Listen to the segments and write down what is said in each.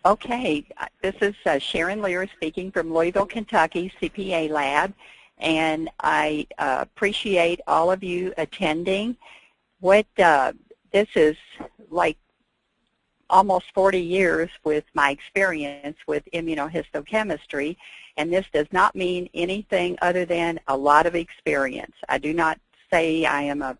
Okay, this is Sharon Lear speaking from Louisville, Kentucky, CPA Lab, and I appreciate all of you attending. This is like almost 40 years with my experience with immunohistochemistry, and this does not mean anything other than a lot of experience. I do not say I am a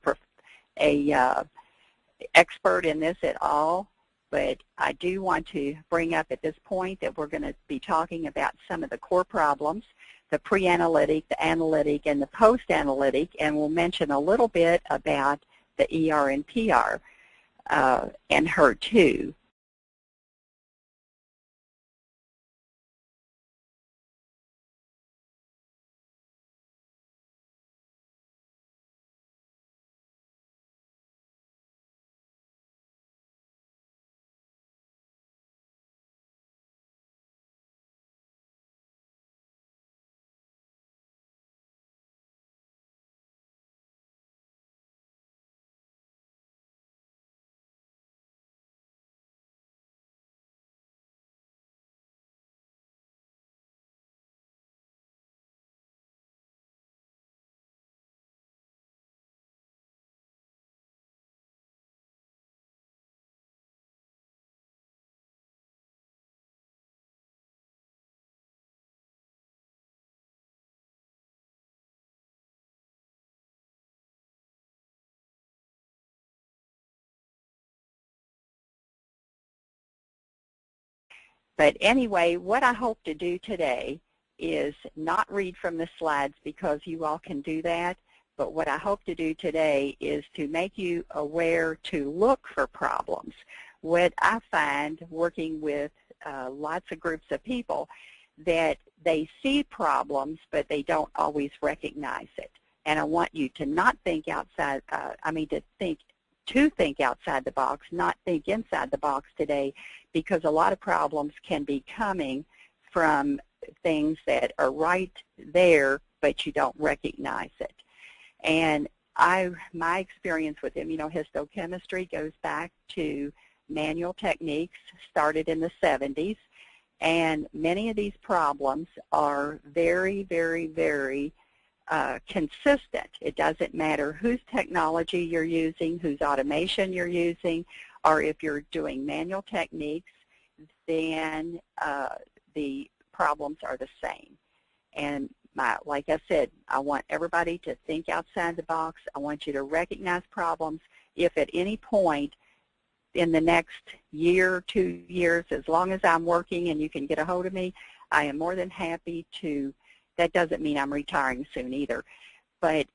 expert in this at all, but I do want to bring up at this point that we're going to be talking about some of the core problems, the pre-analytic, the analytic, and the post-analytic, and we'll mention a little bit about the ER and PR and HER2. But anyway, what I hope to do today is not read from the slides because you all can do that, but what I hope to do today is to make you aware to look for problems. What I find working with lots of groups of people, that they see problems, but they don't always recognize it. And I want you to not think outside, to think outside the box, not think inside the box today, because a lot of problems can be coming from things that are right there, but you don't recognize it. And my experience with immunohistochemistry goes back to manual techniques, started in the 70s, and many of these problems are very, very, very consistent. It doesn't matter whose technology you're using, whose automation you're using, or if you're doing manual techniques, then the problems are the same. And like I said, I want everybody to think outside the box. I want you to recognize problems. If at any point in the next year, 2 years, as long as I'm working and you can get a hold of me, I am more than happy to. That doesn't mean I'm retiring soon either, but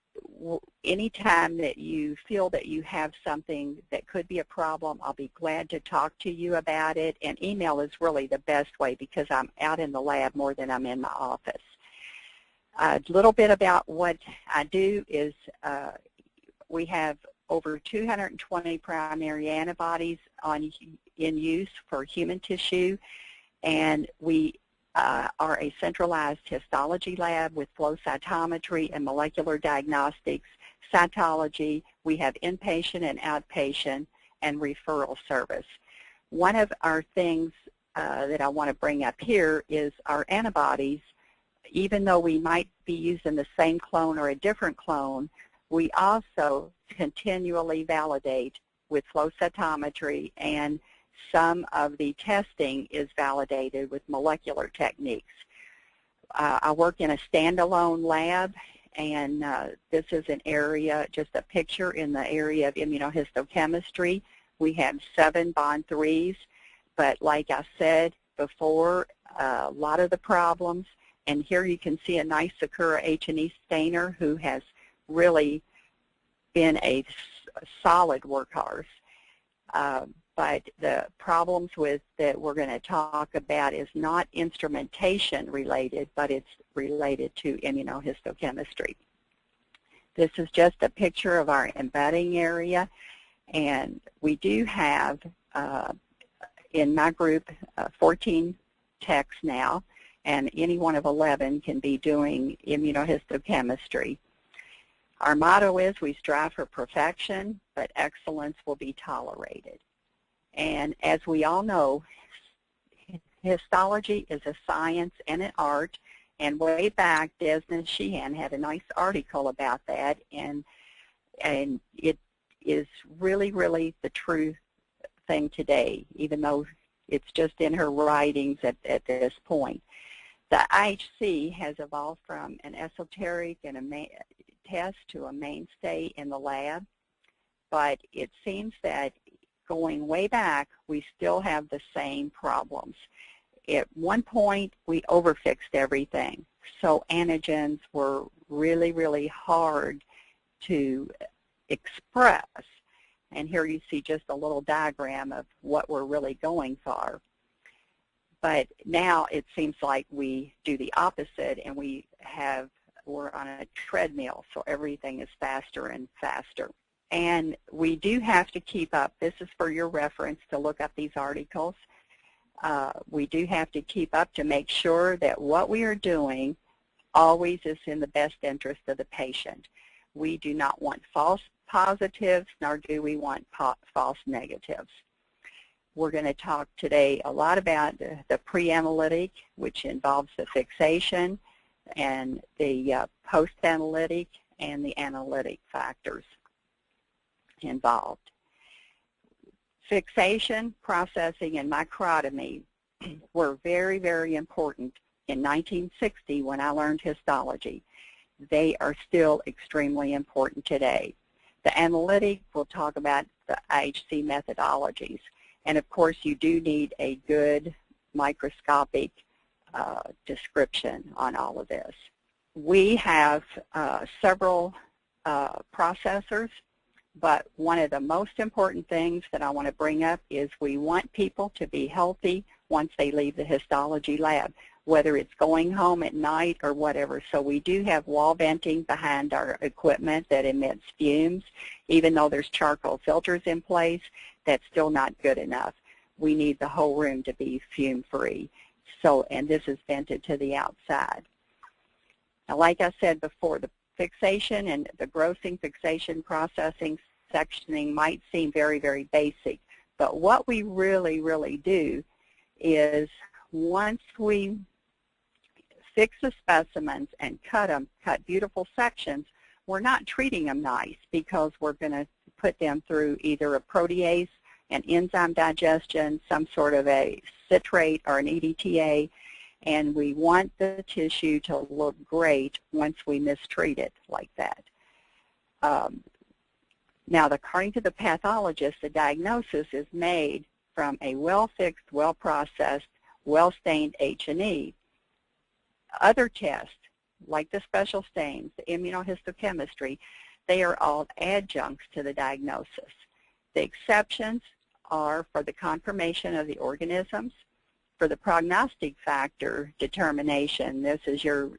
anytime that you feel that you have something that could be a problem, I'll be glad to talk to you about it, and email is really the best way because I'm out in the lab more than I'm in my office. A little bit about what I do is we have over 220 primary antibodies in use for human tissue, and we are a centralized histology lab with flow cytometry and molecular diagnostics, cytology. We have inpatient and outpatient and referral service. One of our things that I want to bring up here is our antibodies. Even though we might be using the same clone or a different clone, we also continually validate with flow cytometry, and some of the testing is validated with molecular techniques. I work in a standalone lab, and this is an area, just a picture in the area of immunohistochemistry. We have 7 bond 3s, but like I said before, a lot of the problems, and here you can see a nice Sakura H&E stainer who has really been a solid workhorse. But the problems that we're going to talk about is not instrumentation related, but it's related to immunohistochemistry. This is just a picture of our embedding area, and we do have, in my group, 14 techs now, and any one of 11 can be doing immunohistochemistry. Our motto is we strive for perfection, but excellence will be tolerated. And as we all know, histology is a science and an art, and way back, Desmond Sheehan had a nice article about that, and it is really, really the true thing today, even though it's just in her writings at this point. The IHC has evolved from an esoteric and a test to a mainstay in the lab, but it seems that going way back, we still have the same problems. At one point, we overfixed everything, so antigens were really, really hard to express. And here you see just a little diagram of what we're really going for. But now it seems like we do the opposite, and we're on a treadmill, so everything is faster and faster. And we do have to keep up. This is for your reference to look up these articles. We do have to keep up to make sure that what we are doing always is in the best interest of the patient. We do not want false positives, nor do we want false negatives. We're going to talk today a lot about the pre-analytic, which involves the fixation, and the post-analytic and the analytic factors involved. Fixation, processing, and microtomy were very, very important in 1960 when I learned histology. They are still extremely important today. The analytic, we'll talk about the IHC methodologies. And of course, you do need a good microscopic description on all of this. We have several processors, but one of the most important things that I want to bring up is we want people to be healthy once they leave the histology lab, whether it's going home at night or whatever. So we do have wall venting behind our equipment that emits fumes. Even though there's charcoal filters in place, that's still not good enough. We need the whole room to be fume-free. So, and this is vented to the outside. Now, like I said before, the fixation and the grossing, fixation, processing, sectioning might seem very, very basic. But what we really, really do is once we fix the specimens and cut them, cut beautiful sections, we're not treating them nice because we're going to put them through either a protease, an enzyme digestion, some sort of a citrate or an EDTA, and we want the tissue to look great once we mistreat it like that. Now, according to the pathologist, the diagnosis is made from a well-fixed, well-processed, well-stained H&E. Other tests, like the special stains, the immunohistochemistry, they are all adjuncts to the diagnosis. The exceptions are for the confirmation of the organisms. For the prognostic factor determination, this is your,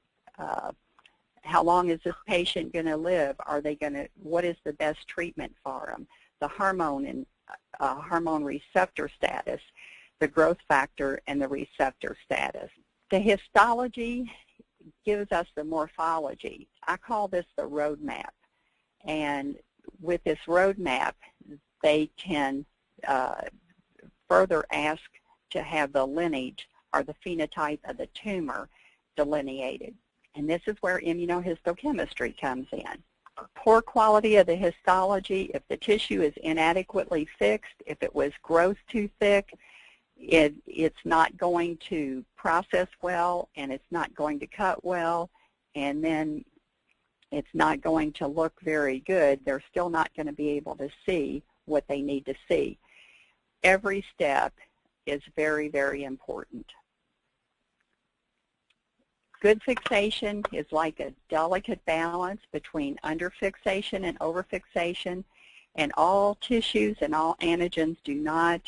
how long is this patient going to live? Are they going to, what is the best treatment for them? The hormone and hormone receptor status, the growth factor, and the receptor status. The histology gives us the morphology. I call this the roadmap. And with this roadmap, they can further ask to have the lineage or the phenotype of the tumor delineated. And this is where immunohistochemistry comes in. Poor quality of the histology, if the tissue is inadequately fixed, if it was growth too thick, it's not going to process well, and it's not going to cut well, and then it's not going to look very good. They're still not going to be able to see what they need to see. Every step is very, very important. Good fixation is like a delicate balance between underfixation and overfixation, and all tissues and all antigens do not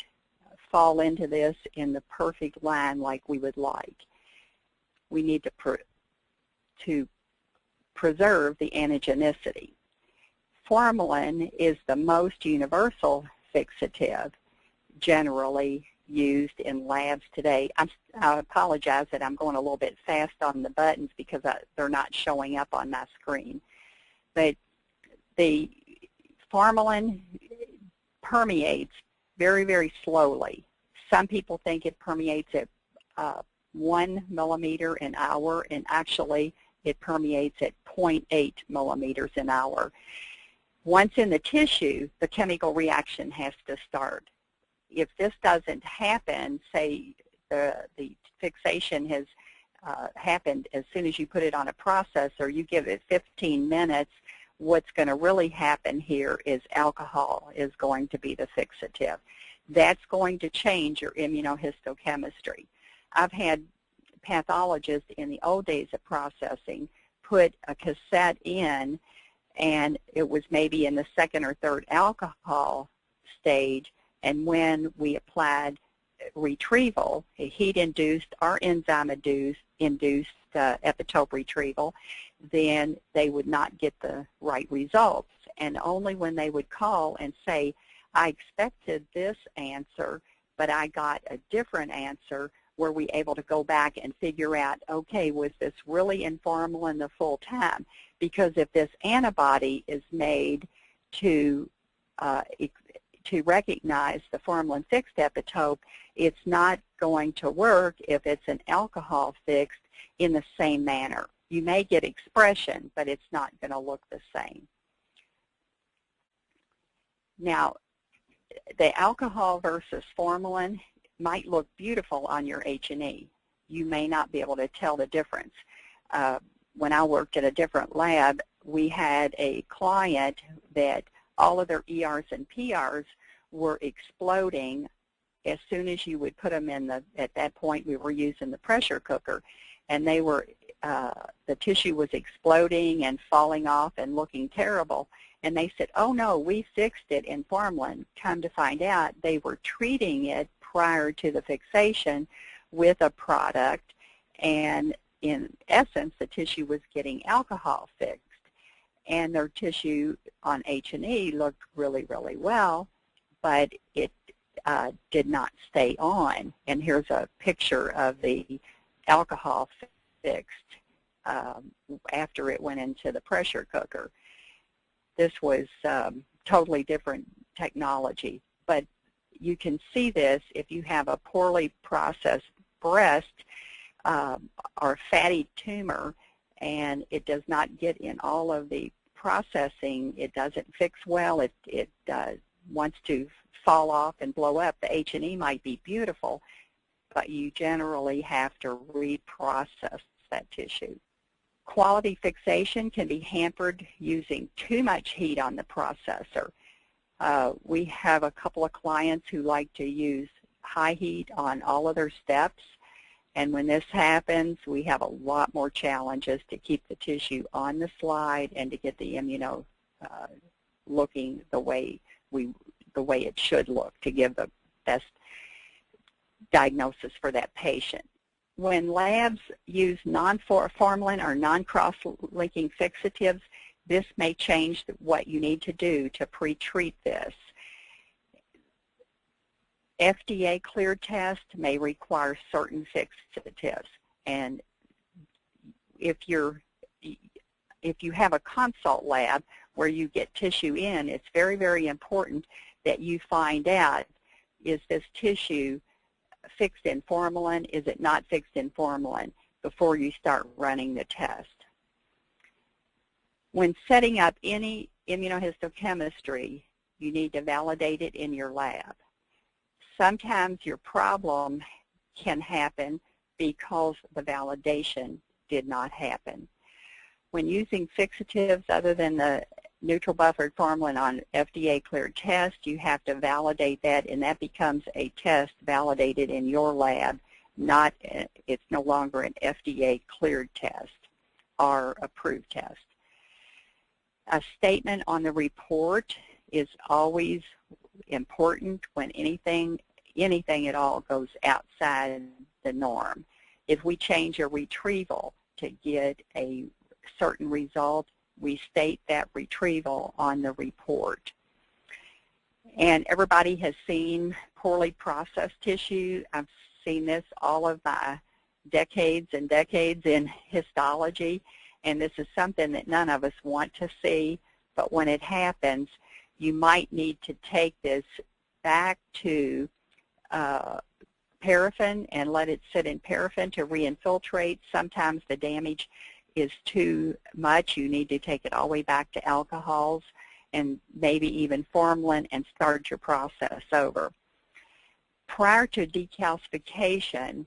fall into this in the perfect line like we would like. We need to preserve the antigenicity. Formalin is the most universal fixative generally used in labs today. I apologize that I'm going a little bit fast on the buttons because they're not showing up on my screen. But the formalin permeates very, very slowly. Some people think it permeates at 1 millimeter an hour, and actually it permeates at 0.8 millimeters an hour. Once in the tissue, the chemical reaction has to start. If this doesn't happen, say the fixation has happened as soon as you put it on a processor, you give it 15 minutes, what's going to really happen here is alcohol is going to be the fixative. That's going to change your immunohistochemistry. I've had pathologists in the old days of processing put a cassette in, and it was maybe in the second or third alcohol stage, and when we applied retrieval, a heat-induced or enzyme-induced epitope retrieval, then they would not get the right results. And only when they would call and say, I expected this answer, but I got a different answer, were we able to go back and figure out, okay, was this really in formalin the full time? Because if this antibody is made to recognize the formalin-fixed epitope, it's not going to work if it's an alcohol-fixed in the same manner. You may get expression, but it's not going to look the same. Now, the alcohol versus formalin might look beautiful on your H&E. You may not be able to tell the difference. When I worked at a different lab, we had a client that all of their ERs and PRs were exploding as soon as you would put them in the, at that point we were using the pressure cooker, and they were, the tissue was exploding and falling off and looking terrible. And they said, oh no, we fixed it in formalin. Come to find out, they were treating it prior to the fixation with a product, and in essence, the tissue was getting alcohol fixed. And their tissue on H&E looked really, really well, but it did not stay on. And here's a picture of the alcohol fixed after it went into the pressure cooker. This was totally different technology, but you can see this if you have a poorly processed breast or fatty tumor, and it does not get in all of the processing. It doesn't fix well. It wants to fall off and blow up. The H&E might be beautiful, but you generally have to reprocess that tissue. Quality fixation can be hampered using too much heat on the processor. We have a couple of clients who like to use high heat on all of their steps, and when this happens, we have a lot more challenges to keep the tissue on the slide and to get the immuno looking the way it should look to give the best diagnosis for that patient. When labs use non-formalin or non-cross-linking fixatives, this may change what you need to do to pre-treat this. FDA cleared test may require certain fixatives, and if you have a consult lab where you get tissue in, it's very, very important that you find out, is this tissue fixed in formalin, is it not fixed in formalin, before you start running the test. When setting up any immunohistochemistry, you need to validate it in your lab. Sometimes your problem can happen because the validation did not happen. When using fixatives other than the neutral buffered formalin on FDA cleared test, you have to validate that, and that becomes a test validated in your lab. It's no longer an FDA cleared test or approved test. A statement on the report is always important when anything at all goes outside the norm. If we change a retrieval to get a certain result, we state that retrieval on the report. And everybody has seen poorly processed tissue. I've seen this all of my decades and decades in histology, and this is something that none of us want to see, but when it happens, you might need to take this back to paraffin and let it sit in paraffin to re-infiltrate. Sometimes the damage is too much. You need to take it all the way back to alcohols and maybe even formalin and start your process over. Prior to decalcification,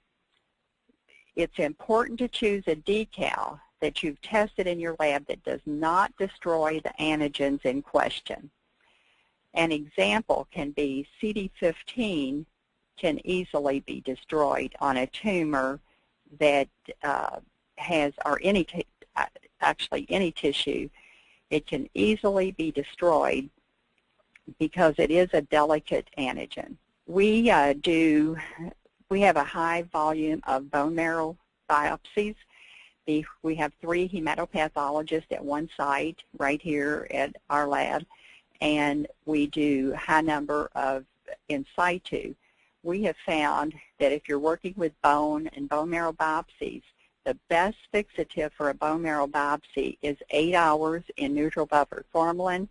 it's important to choose a decal that you've tested in your lab that does not destroy the antigens in question. An example can be CD15 can easily be destroyed on a tumor that has, or actually any tissue. It can easily be destroyed because it is a delicate antigen. We have a high volume of bone marrow biopsies. We have 3 hematopathologists at one site right here at our lab, and we do a high number of in situ. We have found that if you're working with bone and bone marrow biopsies, the best fixative for a bone marrow biopsy is 8 hours in neutral buffer formalin.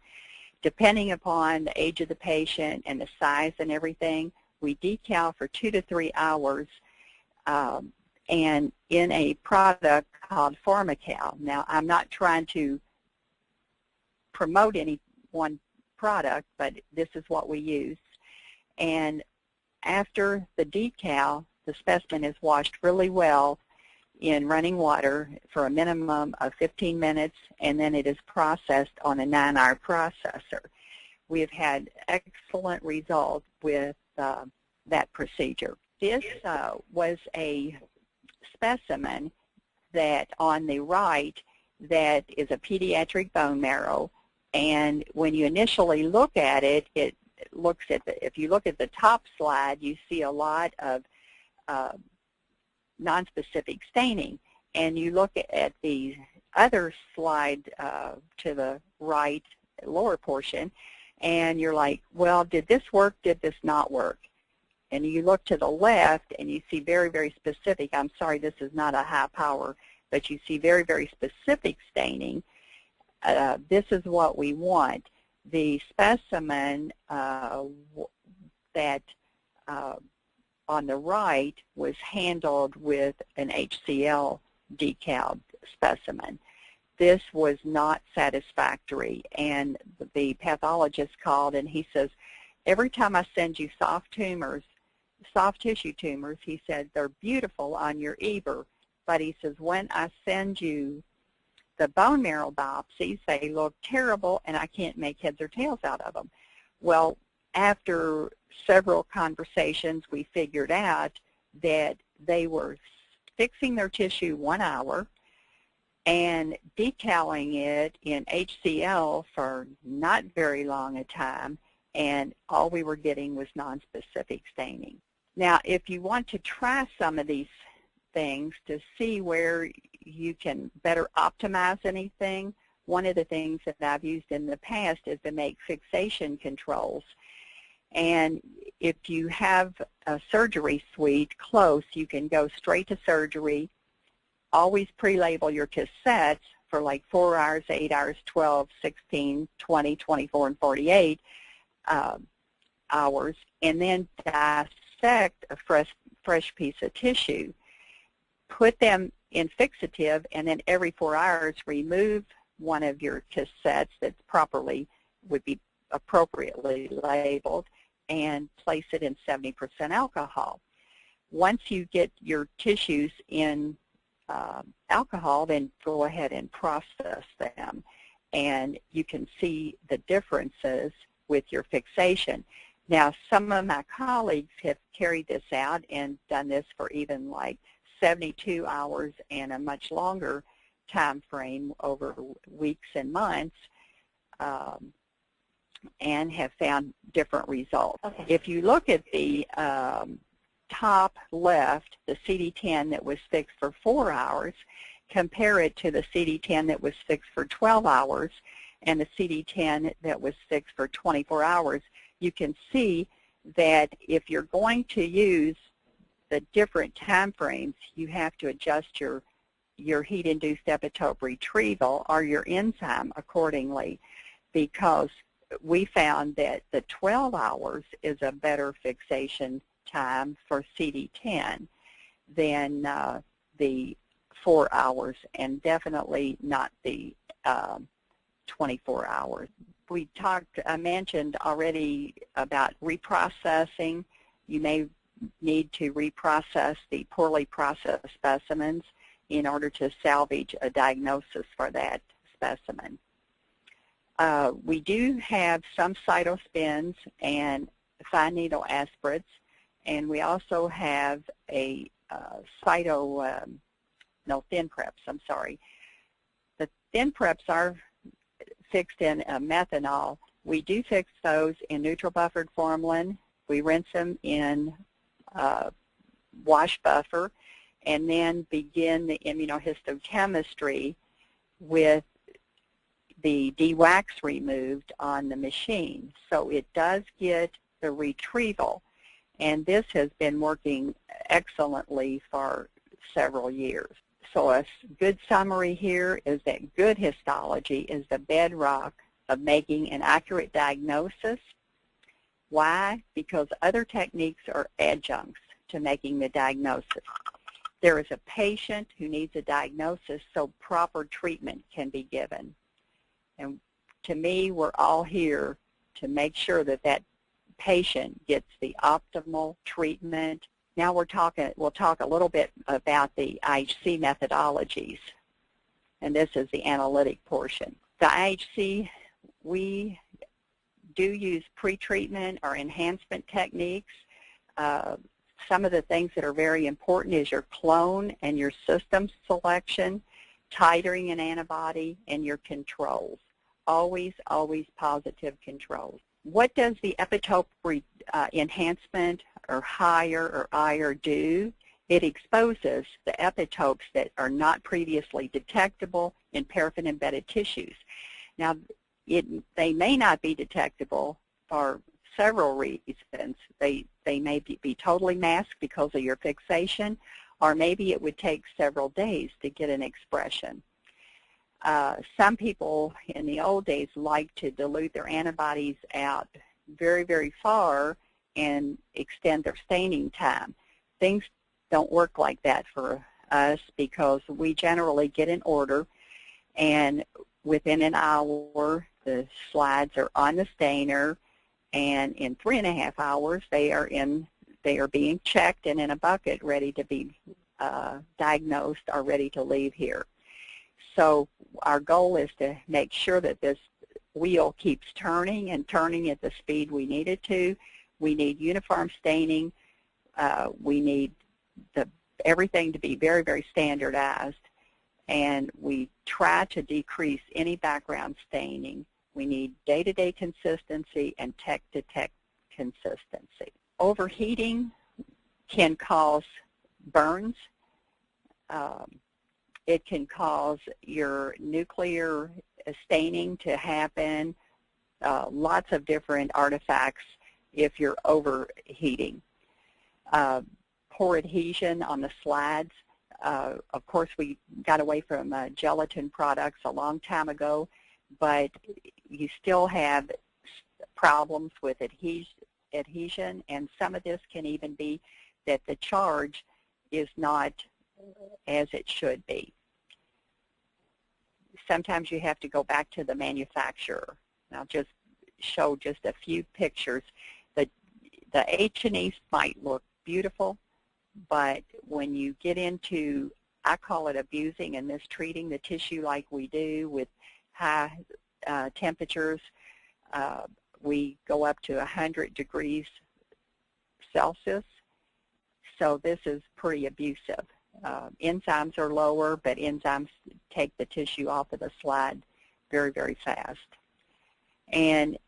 Depending upon the age of the patient and the size and everything, we decal for 2 to 3 hours and in a product called Formical. Now, I'm not trying to promote any one product, but this is what we use. And after the decal, the specimen is washed really well in running water for a minimum of 15 minutes, and then it is processed on a 9-hour processor. We have had excellent results with that procedure. This was a specimen that on the right that is a pediatric bone marrow, and when you initially look at it, it looks at if you look at the top slide, you see a lot of nonspecific staining, and you look at the other slide to the right, lower portion, and you're like, well, did this work, did this not work? And you look to the left and you see very, very specific, I'm sorry, this is not a high power, but you see very, very specific staining. This is what we want. The specimen that on the right was handled with an HCl decal specimen. This was not satisfactory, and the pathologist called and he says, every time I send you soft tissue tumors, he said, they're beautiful on your EBR, but he says, when I send you the bone marrow biopsies, they look terrible and I can't make heads or tails out of them. Well, after several conversations, we figured out that they were fixing their tissue 1 hour and decaling it in HCl for not very long a time, and all we were getting was nonspecific staining. Now, if you want to try some of these things to see where you can better optimize anything, one of the things that I've used in the past is to make fixation controls. And if you have a surgery suite close, you can go straight to surgery. Always pre-label your cassettes for like 4 hours, 8 hours, 12, 16, 20, 24, and 48 hours, and then dissect a fresh piece of tissue. Put them in fixative, and then every 4 hours remove one of your cassettes that's would be appropriately labeled, and place it in 70% alcohol. Once you get your tissues in alcohol, then go ahead and process them, and you can see the differences with your fixation. Now, some of my colleagues have carried this out and done this for even like 72 hours and a much longer time frame over weeks and months, and have found different results. Okay. If you look at the top left, the CD10 that was fixed for 4 hours, compare it to the CD10 that was fixed for 12 hours and the CD10 that was fixed for 24 hours, you can see that if you're going to use the different time frames, you have to adjust your heat-induced epitope retrieval or your enzyme accordingly, because we found that the 12 hours is a better fixation time for CD10 than the 4 hours, and definitely not the 24 hours. I mentioned already about reprocessing. You may need to reprocess the poorly processed specimens in order to salvage a diagnosis for that specimen. We do have some cytospins and fine needle aspirates, and we also have a thin preps, I'm sorry. The thin preps are fixed in methanol. We do fix those in neutral buffered formalin. We rinse them in wash buffer and then begin the immunohistochemistry with the dewax removed on the machine. So it does get the retrieval, and this has been working excellently for several years. So a good summary here is that good histology is the bedrock of making an accurate diagnosis. Why? Because other techniques are adjuncts to making the diagnosis. There is a patient who needs a diagnosis so proper treatment can be given. And to me, we're all here to make sure that that patient gets the optimal treatment. Now we'll talk a little bit about the IHC methodologies, and this is the analytic portion. The IHC, we do use pre-treatment or enhancement techniques. Some of the things that are very important is your clone and your system selection, titering an antibody, and your controls. Always, always positive controls. What does the epitope enhancement or higher or IR do? It exposes the epitopes that are not previously detectable in paraffin-embedded tissues. Now, they may not be detectable for several reasons. They may be totally masked because of your fixation, or maybe it would take several days to get an expression. Some people in the old days like to dilute their antibodies out very, very far and extend their staining time. Things don't work like that for us because we generally get an order, and within an hour the slides are on the stainer, and in 3.5 hours they are being checked and in a bucket ready to be diagnosed or ready to leave here. So our goal is to make sure that this wheel keeps turning and turning at the speed we need it to. We need uniform staining. We need everything to be very, very standardized. And we try to decrease any background staining. We need day-to-day consistency and tech-to-tech consistency. Overheating can cause burns. It can cause your nuclear staining to happen, lots of different artifacts if you're overheating. Poor adhesion on the slides. Of course, we got away from gelatin products a long time ago, but you still have problems with adhesion, and some of this can even be that the charge is not as it should be. Sometimes you have to go back to the manufacturer. I'll just show just a few pictures. The H&Es might look beautiful, but when you get into, I call it abusing and mistreating the tissue like we do with high temperatures, we go up to 100 degrees Celsius, so this is pretty abusive. Enzymes are lower, but enzymes take the tissue off of the slide very, very fast. And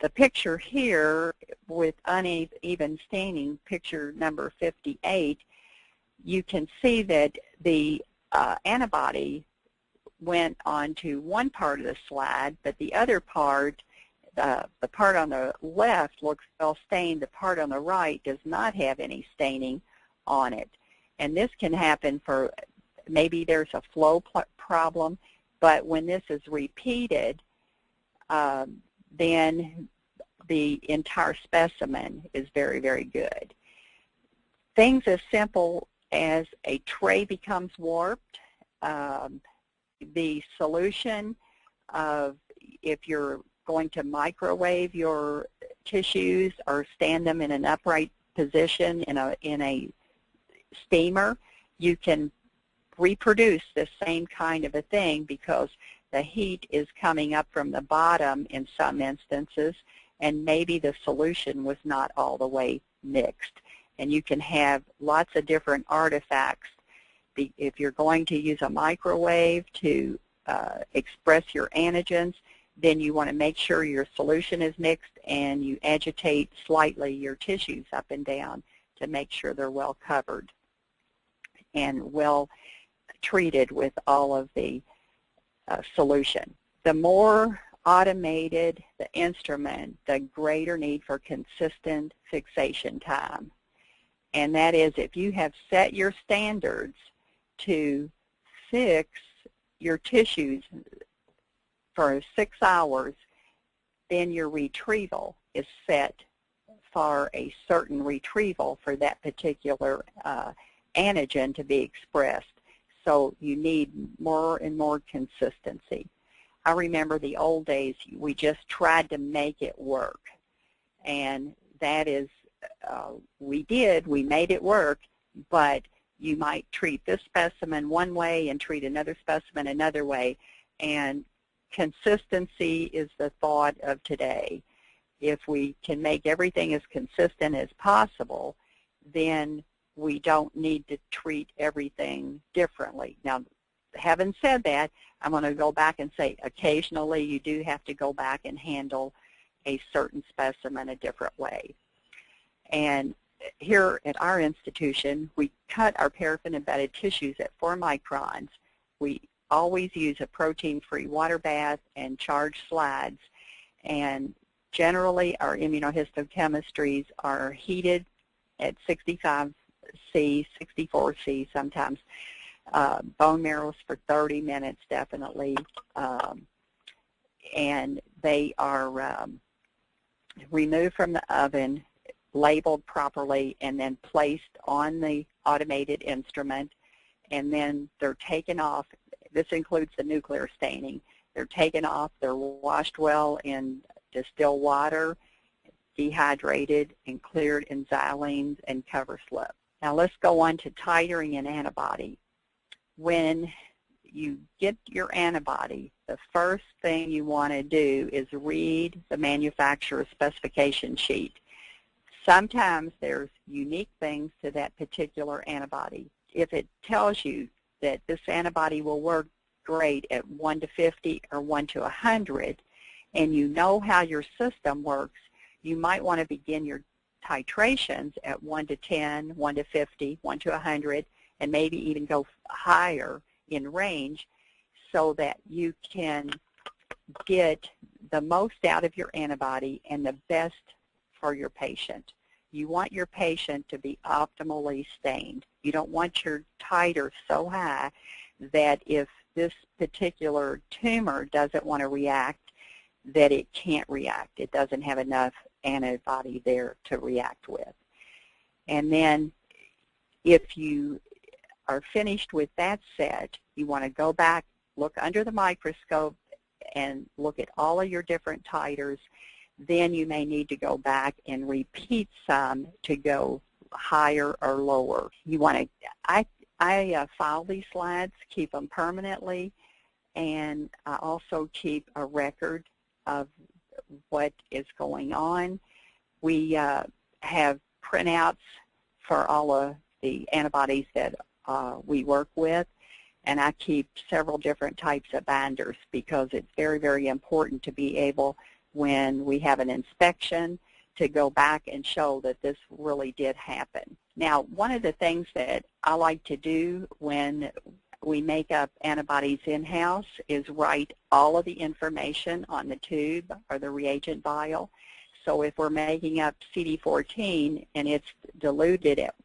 the picture here with uneven staining, picture number 58, you can see that the antibody went onto one part of the slide, but the other part, the part on the left looks well stained. The part on the right does not have any staining on it. And this can happen for, maybe there's a flow problem, but when this is repeated, then the entire specimen is very, very good. Things as simple as a tray becomes warped, the solution of if you're going to microwave your tissues or stand them in an upright position in a steamer, you can reproduce the same kind of a thing because the heat is coming up from the bottom in some instances, and maybe the solution was not all the way mixed. And you can have lots of different artifacts. If you're going to use a microwave to express your antigens, then you want to make sure your solution is mixed and you agitate slightly your tissues up and down to make sure they're well covered and well treated with all of the solution. The more automated the instrument, the greater need for consistent fixation time. And that is, if you have set your standards to fix your tissues for 6 hours, then your retrieval is set for a certain retrieval for that particular antigen to be expressed. So you need more and more consistency. I remember the old days, we just tried to make it work. And that is, we made it work, but you might treat this specimen one way and treat another specimen another way. And consistency is the thought of today. If we can make everything as consistent as possible, then we don't need to treat everything differently. Now, having said that, I'm going to go back and say occasionally you do have to go back and handle a certain specimen a different way. And here at our institution, we cut our paraffin-embedded tissues at 4 microns. We always use a protein-free water bath and charged slides. And generally, our immunohistochemistries are heated at 65 C, 64 C sometimes. Bone marrows for 30 minutes definitely. And they are removed from the oven, labeled properly, and then placed on the automated instrument. And then they're taken off. This includes the nuclear staining. They're taken off. They're washed well in distilled water, dehydrated, and cleared in xylenes and cover slip. Now let's go on to titering an antibody. When you get your antibody, the first thing you want to do is read the manufacturer's specification sheet. Sometimes there's unique things to that particular antibody. If it tells you that this antibody will work great at 1 to 50 or 1 to 100, and you know how your system works, you might want to begin your titrations at 1 to 10, 1 to 50, 1 to 100, and maybe even go higher in range so that you can get the most out of your antibody and the best for your patient. You want your patient to be optimally stained. You don't want your titer so high that if this particular tumor doesn't want to react, that it can't react. It doesn't have enough antibody there to react with. And then if you are finished with that set, you want to go back, look under the microscope, and look at all of your different titers. Then you may need to go back and repeat some to go higher or lower. You want to, I file these slides, keep them permanently, and I also keep a record of what is going on. We have printouts for all of the antibodies that we work with, and I keep several different types of binders because it's very, very important to be able, when we have an inspection, to go back and show that this really did happen. Now, one of the things that I like to do when we make up antibodies in-house is write all of the information on the tube or the reagent vial. So if we're making up CD14 and it's diluted at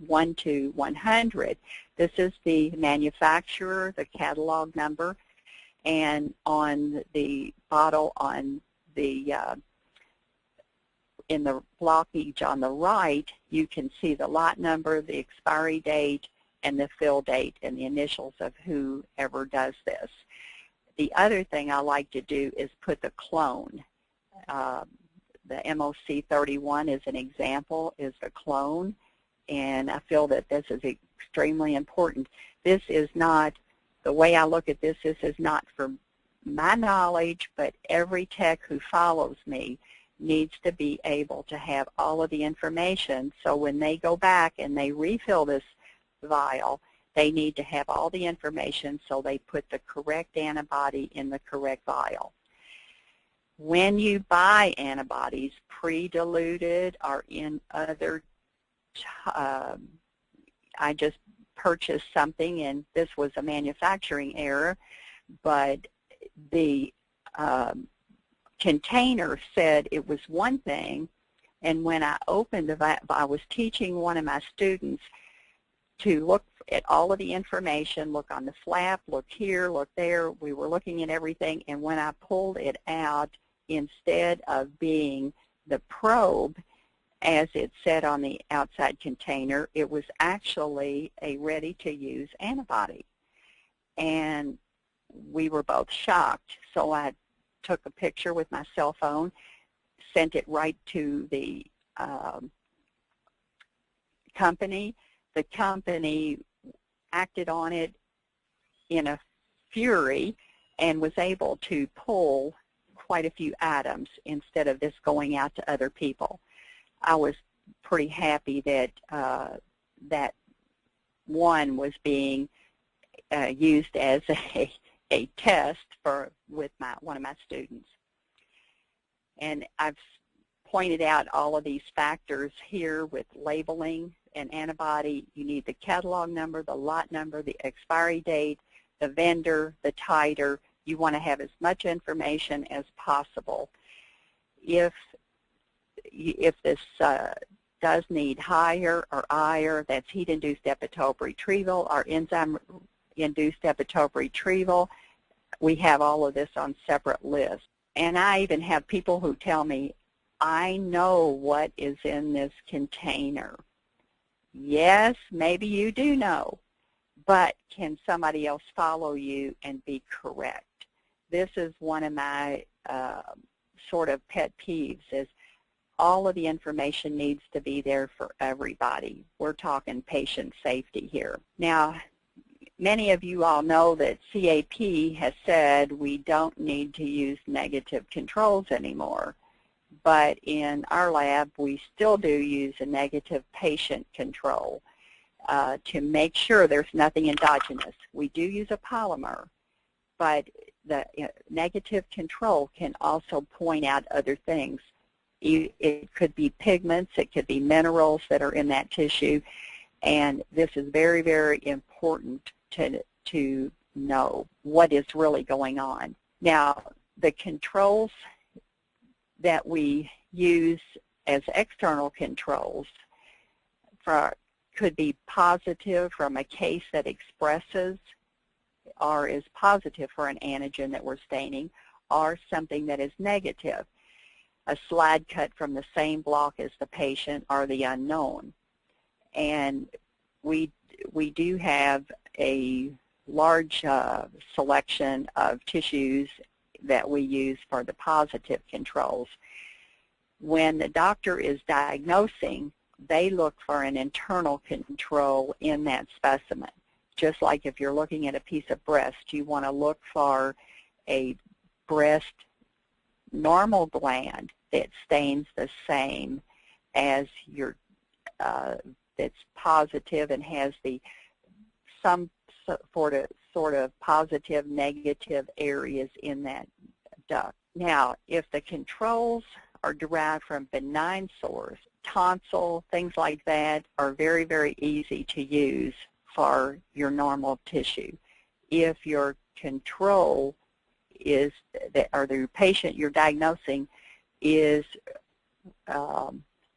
1 to 100, this is the manufacturer, the catalog number, and on the bottle on the in the blockage on the right, you can see the lot number, the expiry date, and the fill date and the initials of whoever does this. The other thing I like to do is put the clone. The MOC 31 is an example, is a clone, and I feel that this is extremely important. This is not, the way I look at this is not for my knowledge, but every tech who follows me needs to be able to have all of the information, so when they go back and they refill this vial, they need to have all the information so they put the correct antibody in the correct vial. When you buy antibodies pre-diluted or in other, I just purchased something and this was a manufacturing error, but the container said it was one thing, and when I opened the vial, I was teaching one of my students to look at all of the information, look on the flap, look here, look there. We were looking at everything, and when I pulled it out, instead of being the probe, as it said on the outside container, it was actually a ready-to-use antibody. And we were both shocked, so I took a picture with my cell phone, sent it right to the company. The company acted on it in a fury and was able to pull quite a few items instead of this going out to other people. I was pretty happy that that one was being used as a test with one of my students. And I've pointed out all of these factors here with labeling an antibody. You need the catalog number, the lot number, the expiry date, the vendor, the titer. You want to have as much information as possible. If this does need higher or IR, that's heat-induced epitope retrieval or enzyme-induced epitope retrieval, we have all of this on separate lists. And I even have people who tell me, I know what is in this container. Yes, maybe you do know, but can somebody else follow you and be correct? This is one of my sort of pet peeves, is all of the information needs to be there for everybody. We're talking patient safety here. Now, many of you all know that CAP has said we don't need to use negative controls anymore. But in our lab, we still do use a negative patient control to make sure there's nothing endogenous. We do use a polymer, but the negative control can also point out other things. It could be pigments, it could be minerals that are in that tissue, and this is very, very important to know what is really going on. Now, the controls that we use as external controls could be positive from a case that expresses or is positive for an antigen that we're staining, or something that is negative. A slide cut from the same block as the patient or the unknown. And we do have a large selection of tissues that we use for the positive controls. When the doctor is diagnosing, they look for an internal control in that specimen. Just like if you're looking at a piece of breast, you want to look for a breast normal gland that stains the same as your that's positive and has some sort of positive, negative areas in that duct. Now, if the controls are derived from benign source, tonsil, things like that are very, very easy to use for your normal tissue. If your control is, or the patient you're diagnosing is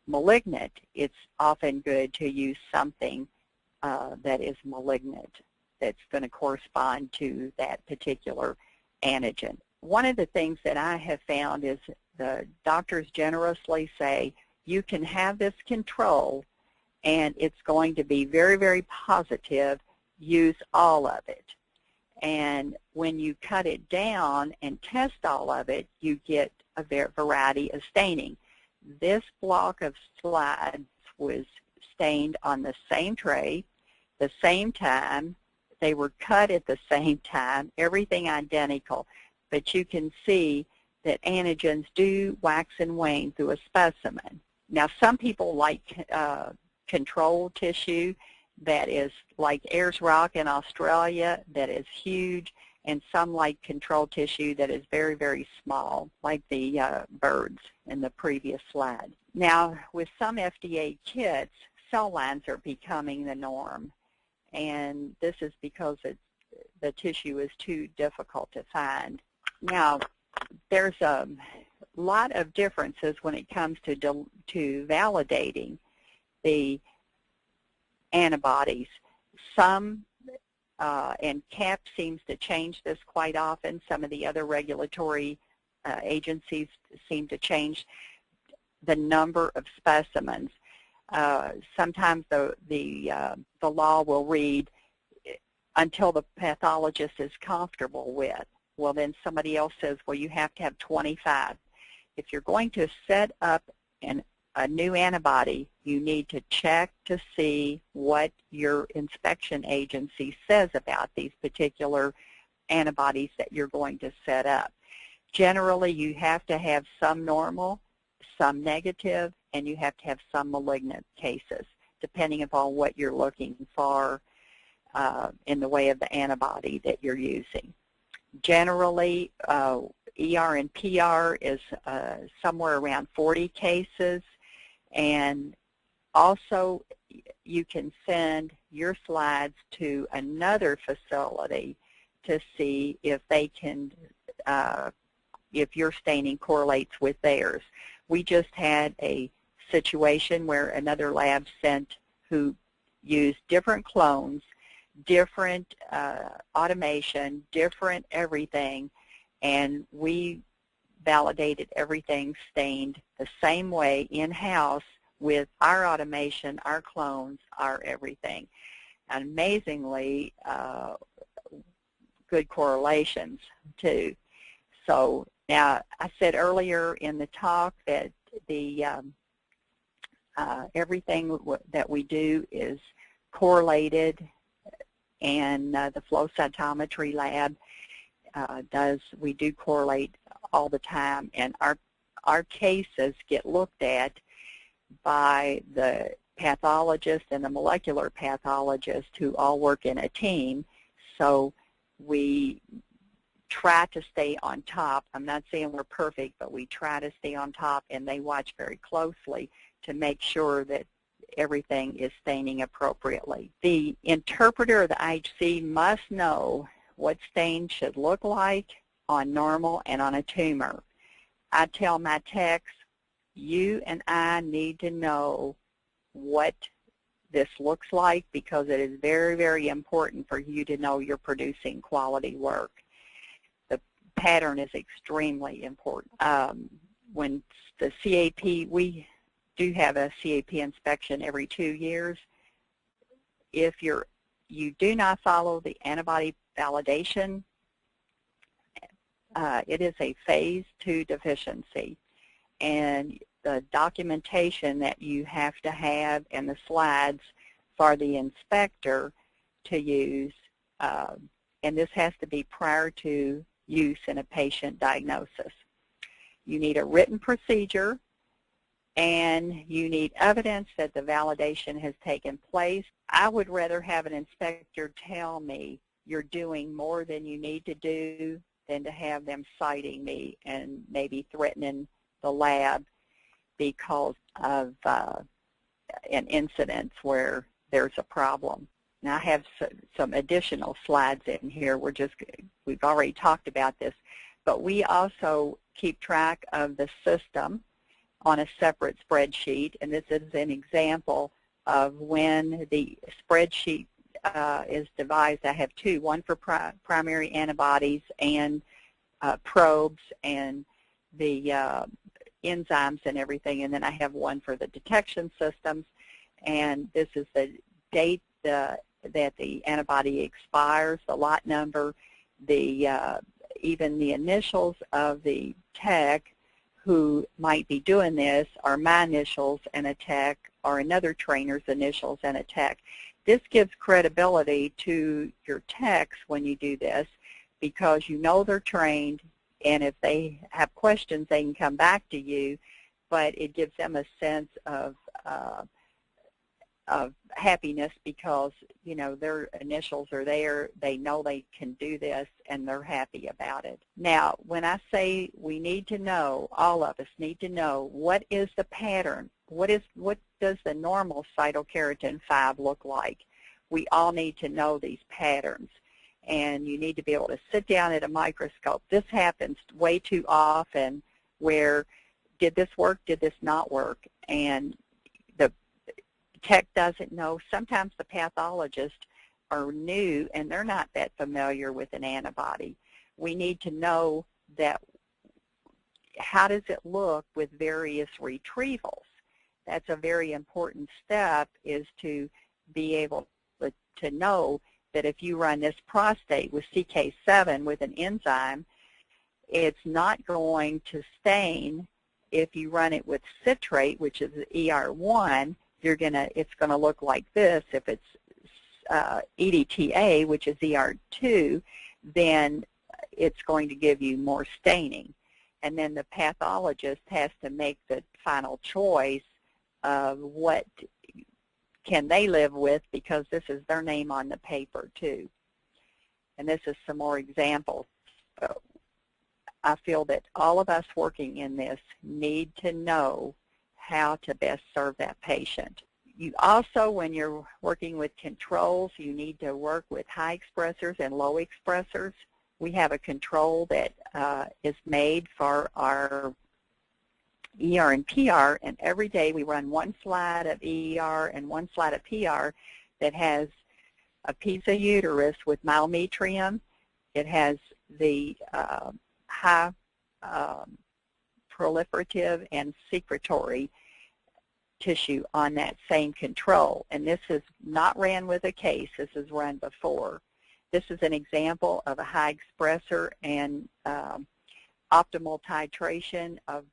malignant, it's often good to use something that is malignant, that's going to correspond to that particular antigen. One of the things that I have found is the doctors generously say, you can have this control, and it's going to be very, very positive. Use all of it. And when you cut it down and test all of it, you get a variety of staining. This block of slides was stained on the same tray, the same time. They were cut at the same time, everything identical. But you can see that antigens do wax and wane through a specimen. Now, some people like control tissue that is like Ayers Rock in Australia, that is huge, and some like control tissue that is very, very small, like the birds in the previous slide. Now, with some FDA kits, cell lines are becoming the norm, and this is because the tissue is too difficult to find. Now, there's a lot of differences when it comes to validating the antibodies. Some, and CAP seems to change this quite often. Some of the other regulatory agencies seem to change the number of specimens. Sometimes the law will read until the pathologist is comfortable with. Well, then somebody else says, well, you have to have 25. If you're going to set up a new antibody, you need to check to see what your inspection agency says about these particular antibodies that you're going to set up. Generally, you have to have some normal, some negative, and you have to have some malignant cases, depending upon what you're looking for in the way of the antibody that you're using. Generally, ER and PR is somewhere around 40 cases, and also you can send your slides to another facility to see if they can, if your staining correlates with theirs. We just had a situation where another lab sent who used different clones, different automation, different everything, and we validated everything stained the same way in-house with our automation, our clones, our everything. And amazingly, good correlations too. So now, I said earlier in the talk that the everything that we do is correlated, and the flow cytometry lab we do correlate all the time, and our cases get looked at by the pathologist and the molecular pathologist who all work in a team. So we try to stay on top. I'm not saying we're perfect, but we try to stay on top, and they watch very closely to make sure that everything is staining appropriately. The interpreter of the IHC must know what stain should look like on normal and on a tumor. I tell my techs, you and I need to know what this looks like, because it is very, very important for you to know you're producing quality work. The pattern is extremely important. When the CAP, we do have a CAP inspection every 2 years. If you do not follow the antibody validation, it is a phase 2 deficiency, and the documentation that you have to have and the slides for the inspector to use, and this has to be prior to use in a patient diagnosis. You need a written procedure, and you need evidence that the validation has taken place. I would rather have an inspector tell me you're doing more than you need to do than to have them citing me and maybe threatening the lab because of an incident where there's a problem. Now, I have some additional slides in here. We've already talked about this, but we also keep track of the system on a separate spreadsheet, and this is an example of when the spreadsheet is devised. I have two, one for primary antibodies and probes, and the enzymes and everything, and then I have one for the detection systems, and this is the date that the antibody expires, the lot number, even the initials of the tech who might be doing this are my initials and a tech, or another trainer's initials and a tech. This gives credibility to your techs when you do this, because you know they're trained, and if they have questions, they can come back to you, but it gives them a sense of happiness because, you know, their initials are there, they know they can do this, and they're happy about it. Now, when I say we need to know, all of us need to know, what is the pattern? What does the normal cytokeratin 5 look like? We all need to know these patterns, and you need to be able to sit down at a microscope. This happens way too often where, did this work, did this not work? And the tech doesn't know. Sometimes the pathologists are new and they're not that familiar with an antibody. We need to know that, how does it look with various retrievals? That's a very important step, is to be able to know that if you run this prostate with CK7 with an enzyme, it's not going to stain. If you run it with citrate, which is ER1, it's going to look like this. If it's EDTA, which is ER2, then it's going to give you more staining. And then the pathologist has to make the final choice of what can they live with, because this is their name on the paper too. And this is some more examples. I feel that all of us working in this need to know how to best serve that patient. You also, when you're working with controls, you need to work with high expressors and low expressors. We have a control that is made for our ER and PR, and every day we run one slide of ER and one slide of PR that has a piece of uterus with myometrium. It has the high proliferative and secretory tissue on that same control. And this is not ran with a case. This is run before. This is an example of a high expressor and optimal titration of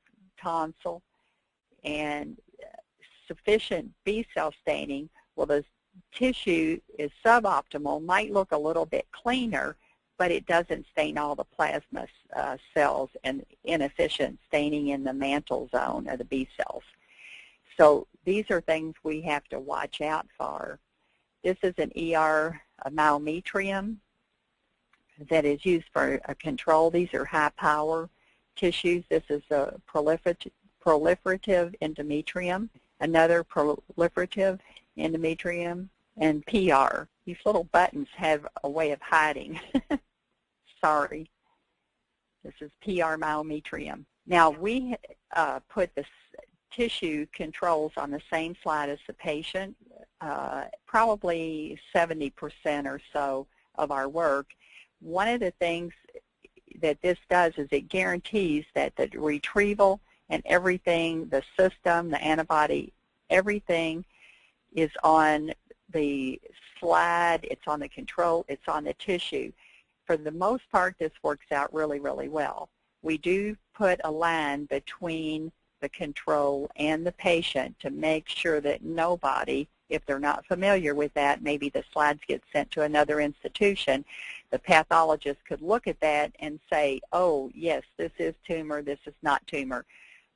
tonsil and sufficient B-cell staining. Well, the tissue is suboptimal, might look a little bit cleaner, but it doesn't stain all the plasma cells, and inefficient staining in the mantle zone of the B cells. So these are things we have to watch out for. This is an ER myometrium that is used for a control. These are high power tissues. This is a proliferative endometrium, another proliferative endometrium, and PR. These little buttons have a way of hiding. Sorry. This is PR myometrium. Now, we put the tissue controls on the same slide as the patient, probably 70% or so of our work. One of the things that this does is it guarantees that the retrieval and everything, the system, the antibody, everything is on the slide, it's on the control, it's on the tissue. For the most part, this works out really, really well. We do put a line between the control and the patient to make sure that nobody, if they're not familiar with that, maybe the slides get sent to another institution, the pathologist could look at that and say, oh, yes, this is tumor, this is not tumor.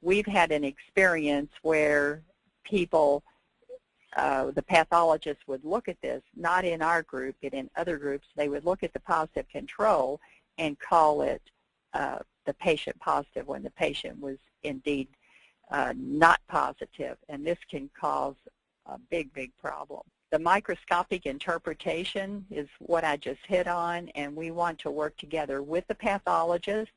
We've had an experience where people, the pathologist would look at this, not in our group, but in other groups, they would look at the positive control and call it the patient positive when the patient was indeed not positive, and this can cause a big, big problem. The microscopic interpretation is what I just hit on, and we want to work together with the pathologist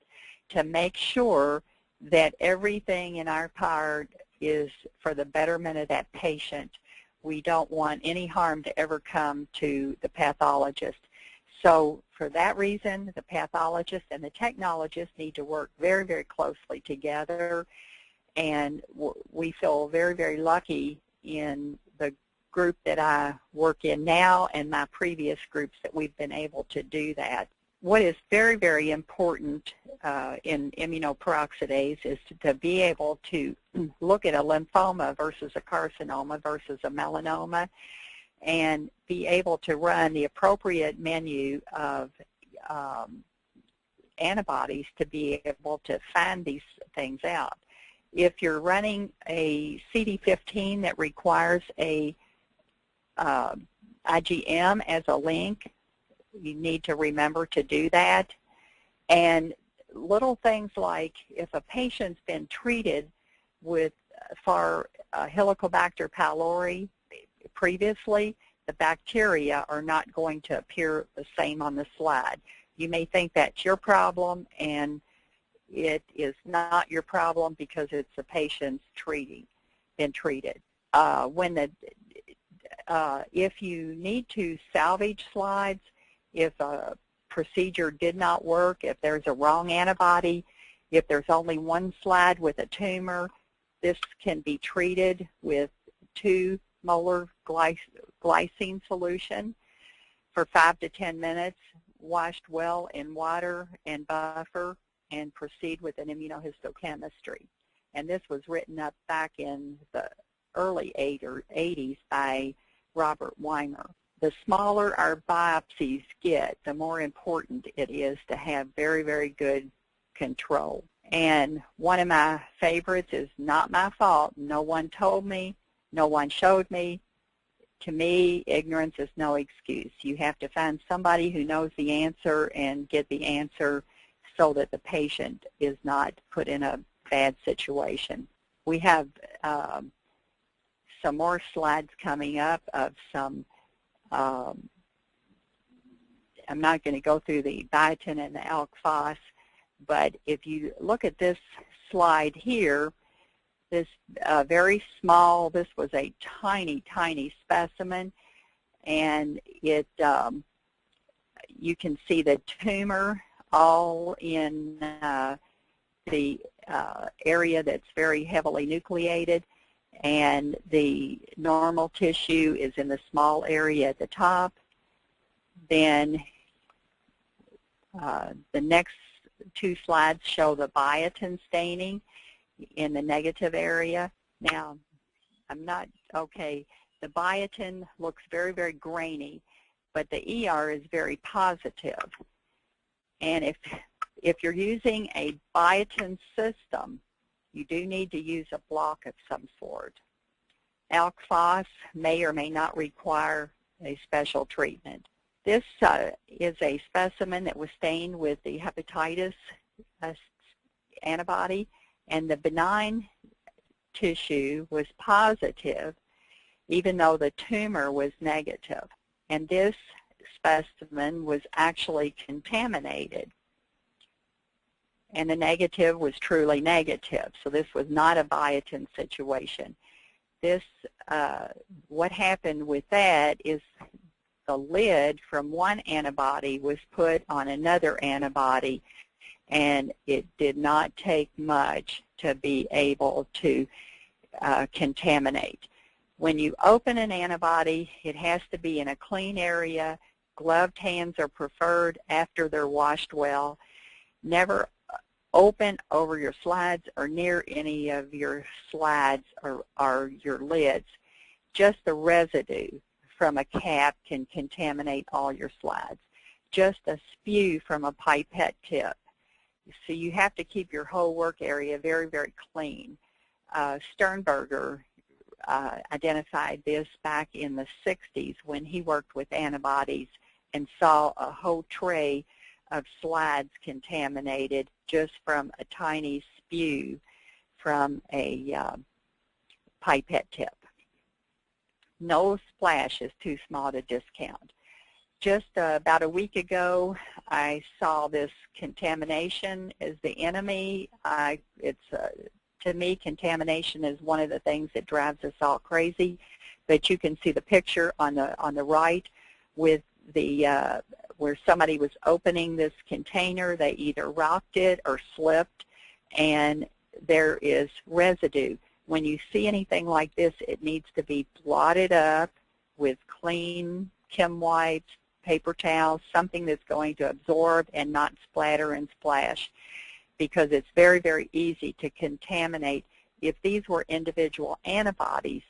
to make sure that everything in our part is for the betterment of that patient. We don't want any harm to ever come to the pathologist. So for that reason, the pathologist and the technologist need to work very, very closely together. and we feel very, very lucky in the group that I work in now and my previous groups that we've been able to do that. What is very, very important in immunoperoxidase is to be able to look at a lymphoma versus a carcinoma versus a melanoma and be able to run the appropriate menu of antibodies to be able to find these things out. If you're running a CD15 that requires a IgM as a link, you need to remember to do that. And little things like if a patient's been treated with for Helicobacter pylori previously, the bacteria are not going to appear the same on the slide. You may think that's your problem, and it is not your problem because it's the patient's been treated. If you need to salvage slides, if a procedure did not work, if there's a wrong antibody, if there's only one slide with a tumor, this can be treated with 2 molar glycine solution for 5 to 10 minutes, washed well in water and buffer, and proceed with an immunohistochemistry. And this was written up back in the early 80s by Robert Weimer. The smaller our biopsies get, the more important it is to have very, very good control. And one of my favorites is not my fault. No one told me. No one showed me. To me, ignorance is no excuse. You have to find somebody who knows the answer and get the answer so that the patient is not put in a bad situation. We have some more slides coming up of some, I'm not going to go through the biotin and the alk-phos, but if you look at this slide here, this very small, this was a tiny, tiny specimen, and it, you can see the tumor all in the area that's very heavily nucleated, and the normal tissue is in the small area at the top. Then the next 2 slides show the biotin staining in the negative area. Now, I'm not, okay, the biotin looks very, very grainy, but the ER is very positive. And if you're using a biotin system, you do need to use a block of some sort. Alk-phos may or may not require a special treatment. This is a specimen that was stained with the hepatitis antibody, and the benign tissue was positive, even though the tumor was negative. And this specimen was actually contaminated, and the negative was truly negative. So this was not a biotin situation. This, what happened with that is the lid from one antibody was put on another antibody, and it did not take much to be able to contaminate. When you open an antibody, it has to be in a clean area. Gloved hands are preferred after they're washed well. Never open over your slides or near any of your slides or your lids. Just the residue from a cap can contaminate all your slides. Just a spew from a pipette tip. So you have to keep your whole work area very, very clean. Sternberger identified this back in the 60s when he worked with antibodies and saw a whole tray of slides contaminated just from a tiny spew from a pipette tip. No splash is too small to discount. Just about a week ago, I saw this contamination as the enemy. To me, contamination is one of the things that drives us all crazy. But you can see the picture on the right with the where somebody was opening this container. They either rocked it or slipped, and there is residue. When you see anything like this, it needs to be blotted up with clean chem wipes, paper towels, something that's going to absorb and not splatter and splash, because it's very, very easy to contaminate. If these were individual antibodies,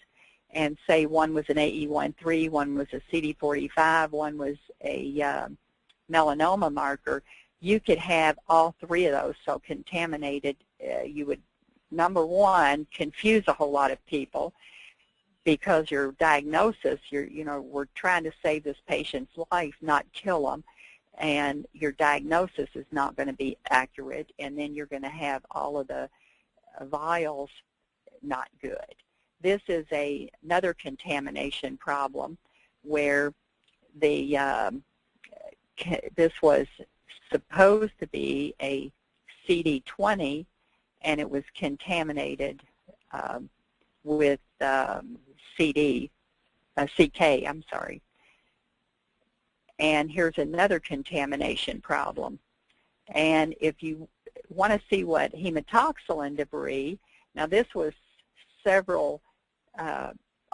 and say one was an AE13, one was a CD45, one was a melanoma marker, you could have all three of those so contaminated. You would, number one, confuse a whole lot of people, because your diagnosis, we're trying to save this patient's life, not kill them, and your diagnosis is not going to be accurate, and then you're going to have all of the vials not good. This is another contamination problem where this was supposed to be a CD20, and it was contaminated with CK, I'm sorry. And here's another contamination problem. And if you want to see what hematoxylin debris, now this was several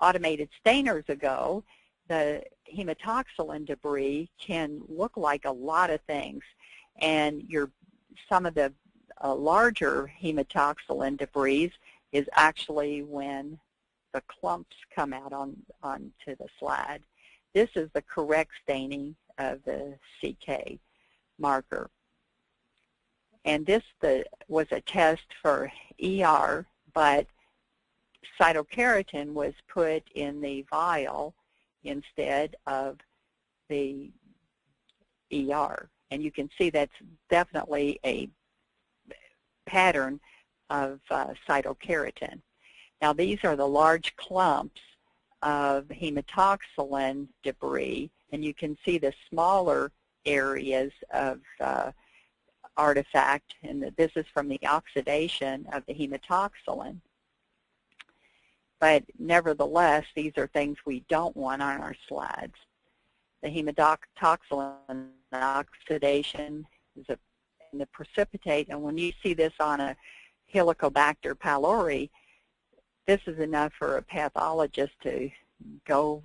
automated stainers ago. The hematoxylin debris can look like a lot of things, and some of the larger hematoxylin debris is actually when the clumps come out onto the slide. This is the correct staining of the CK marker. And this was a test for ER, but cytokeratin was put in the vial instead of the ER. And you can see that's definitely a pattern of cytokeratin. Now these are the large clumps of hematoxylin debris, and you can see the smaller areas of artifact, and this is from the oxidation of the hematoxylin. But nevertheless, these are things we don't want on our slides. The hematoxylin oxidation is in the precipitate, and when you see this on a Helicobacter pylori, this is enough for a pathologist to go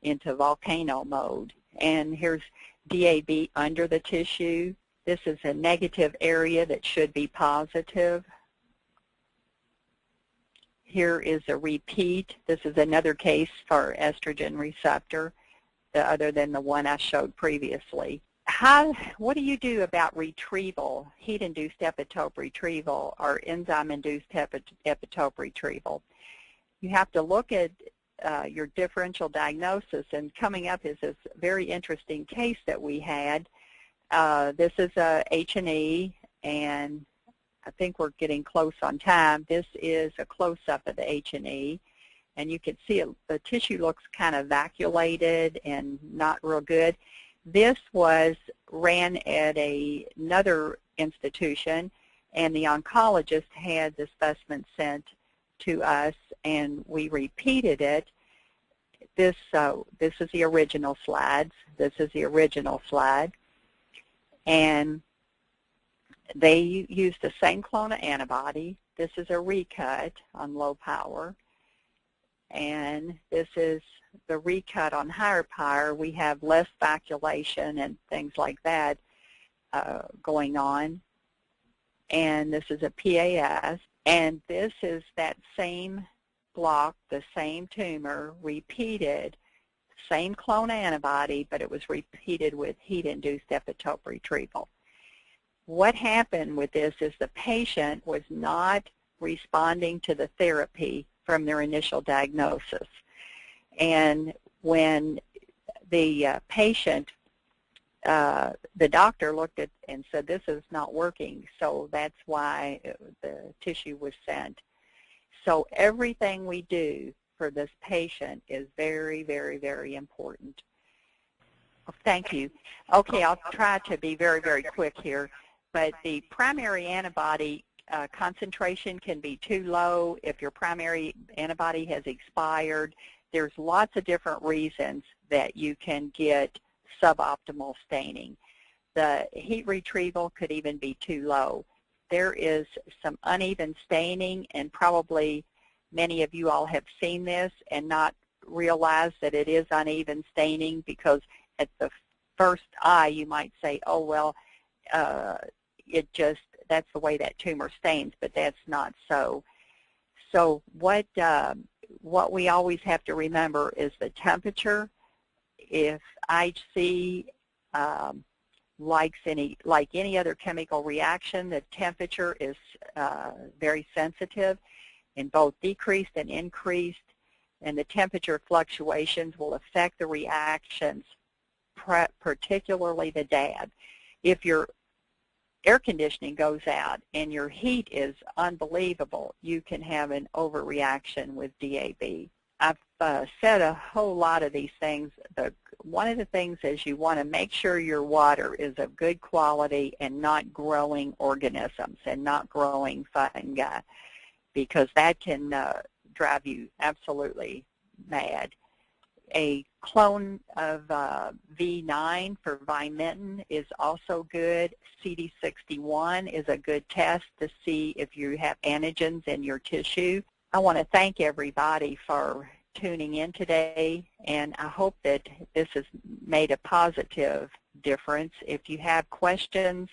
into volcano mode. And here's DAB under the tissue. This is a negative area that should be positive. Here is a repeat. This is another case for estrogen receptor, other than the one I showed previously. What do you do about retrieval, heat-induced epitope retrieval, or enzyme-induced epitope retrieval? You have to look at your differential diagnosis, and coming up is this very interesting case that we had. This is a H&E, and I think we're getting close on time. This is a close-up of the H&E, and you can see the tissue looks kind of vacuolated and not real good. This was ran at another institution, and the oncologist had the specimen sent to us, and we repeated it. This is the original slides. This is the original slide. And they used the same clone of antibody. This is a recut on low power. And this is the recut on higher power. We have less vacuolation and things like that going on. And this is a PAS. And this is that same block, the same tumor, repeated, same clone antibody, but it was repeated with heat-induced epitope retrieval. What happened with this is the patient was not responding to the therapy from their initial diagnosis. And when the patient, the doctor looked at and said, this is not working, so that's why the tissue was sent. So everything we do for this patient is very, very, very important. Oh, thank you. Okay, I'll try to be very, very quick here. But the primary antibody concentration can be too low if your primary antibody has expired. There's lots of different reasons that you can get suboptimal staining. The heat retrieval could even be too low. there is some uneven staining, and probably many of you all have seen this and not realized that it is uneven staining, because at the first eye you might say, oh well, that's the way that tumor stains, but that's not so. So what we always have to remember is the temperature. If IHC like any other chemical reaction, the temperature is very sensitive, and both decreased and increased, and the temperature fluctuations will affect the reactions, particularly the DAB. If your air conditioning goes out and your heat is unbelievable, you can have an overreaction with DAB. I've said a whole lot of these things. One of the things is you want to make sure your water is of good quality and not growing organisms and not growing fungi, because that can drive you absolutely mad. A clone of V9 for Vimentin is also good. CD61 is a good test to see if you have antigens in your tissue. I want to thank everybody for tuning in today, and I hope that this has made a positive difference. If you have questions,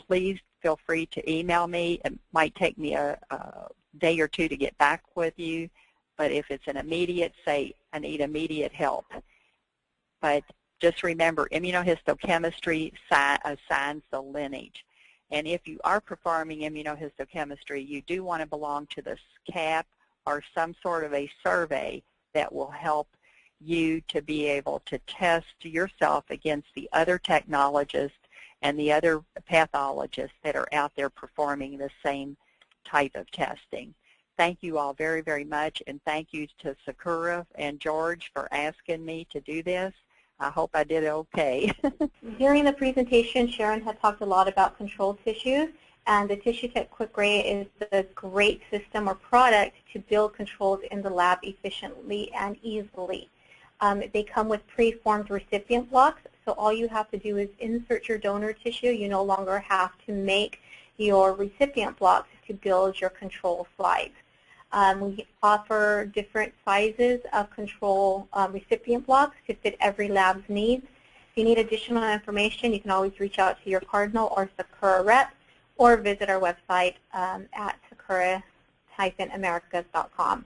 please feel free to email me. It might take me a day or two to get back with you, but if it's an immediate, say, I need immediate help. But just remember, immunohistochemistry assigns the lineage. And if you are performing immunohistochemistry, you do want to belong to the SCAP or some sort of a survey that will help you to be able to test yourself against the other technologists and the other pathologists that are out there performing the same type of testing. Thank you all very, very much, and thank you to Sakura and George for asking me to do this. I hope I did okay. During the presentation, Sharon had talked a lot about control tissues, and the TissueTech QuickRay is a great system or product to build controls in the lab efficiently and easily. They come with pre-formed recipient blocks, so all you have to do is insert your donor tissue. You no longer have to make your recipient blocks to build your control slides. We offer different sizes of control recipient blocks to fit every lab's needs. If you need additional information, you can always reach out to your Cardinal or Sakura rep, or visit our website at sakura-americas.com.